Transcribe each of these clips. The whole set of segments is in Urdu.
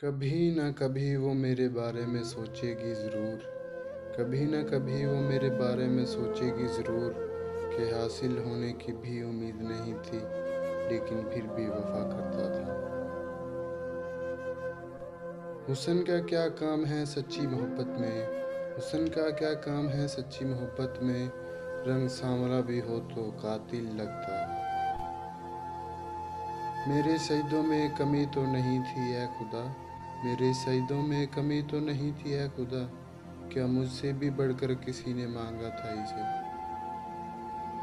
کبھی نہ کبھی وہ میرے بارے میں سوچے گی ضرور، کبھی نہ کبھی وہ میرے بارے میں سوچے گی ضرور کہ حاصل ہونے کی بھی امید نہیں تھی لیکن پھر بھی وفا کرتا تھا۔ حسن کا کیا کام ہے سچی محبت میں، حسن کا کیا کام ہے سچی محبت میں، رنگ سانولا بھی ہو تو قاتل لگتا ہے۔ میرے سجدوں میں کمی تو نہیں تھی اے خدا، میرے سجدوں میں کمی تو نہیں تھی اے خدا، کیا مجھ سے بھی بڑھ کر کسی نے مانگا تھا اسے؟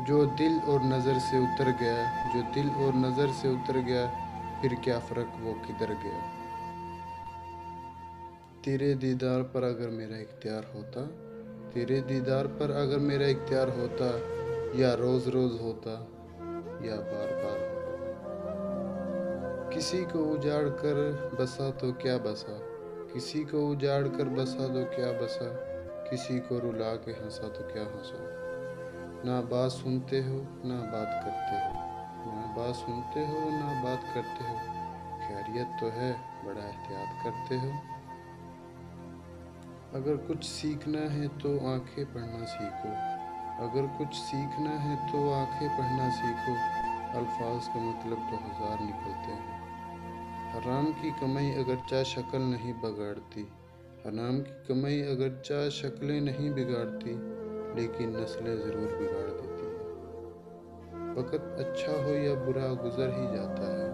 جو دل اور نظر سے اتر گیا، جو دل اور نظر سے اتر گیا، پھر کیا فرق وہ کدھر گیا؟ تیرے دیدار پر اگر میرا اختیار ہوتا، تیرے دیدار پر اگر میرا اختیار ہوتا، یا روز روز ہوتا یا بار بار ہوتا۔ کسی کو اجاڑ کر بسا تو کیا بسا، کسی کو اجاڑ کر بسا تو کیا بسا، کسی کو رلا کے ہنسا تو کیا ہنسا۔ نہ بات سنتے ہو نہ بات کرتے ہو، نہ بات سنتے ہو نہ بات کرتے ہو، خیریت تو ہے بڑا احتیاط کرتے ہو۔ اگر کچھ سیکھنا ہے تو آنکھیں پڑھنا سیکھو، اگر کچھ سیکھنا ہے تو آنکھیں پڑھنا سیکھو، الفاظ کا مطلب تو ہزار نکلتے ہیں۔ حرام کی کمائی اگرچہ شکل نہیں بگاڑتی، حرام کی کمائی اگرچہ شکلیں نہیں بگاڑتی، لیکن نسلیں ضرور بگاڑ دیتی ہے۔ وقت اچھا ہو یا برا گزر ہی جاتا ہے،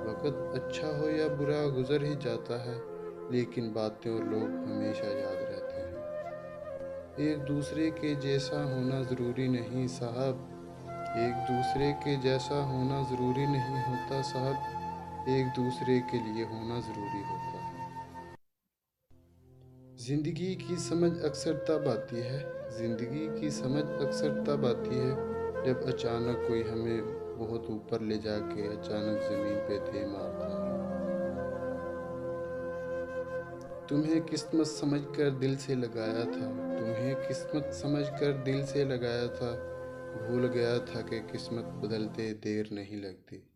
وقت اچھا ہو یا برا گزر ہی جاتا ہے، لیکن باتیں اور لوگ ہمیشہ یاد رہتے ہیں۔ ایک دوسرے کے جیسا ہونا ضروری نہیں صاحب، ایک دوسرے کے جیسا ہونا ضروری نہیں ہوتا صاحب، ایک دوسرے کے لیے ہونا ضروری ہوتا ہے۔ زندگی کی سمجھ اکثر تب آتی ہے، زندگی کی سمجھ اکثر تب آتی ہے جب اچانک کوئی ہمیں بہت اوپر لے جا کے اچانک زمین پہ دے مارتا ہے۔ تمہیں قسمت سمجھ کر دل سے لگایا تھا، تمہیں قسمت سمجھ کر دل سے لگایا تھا، بھول گیا تھا کہ قسمت بدلتے دیر نہیں لگتی۔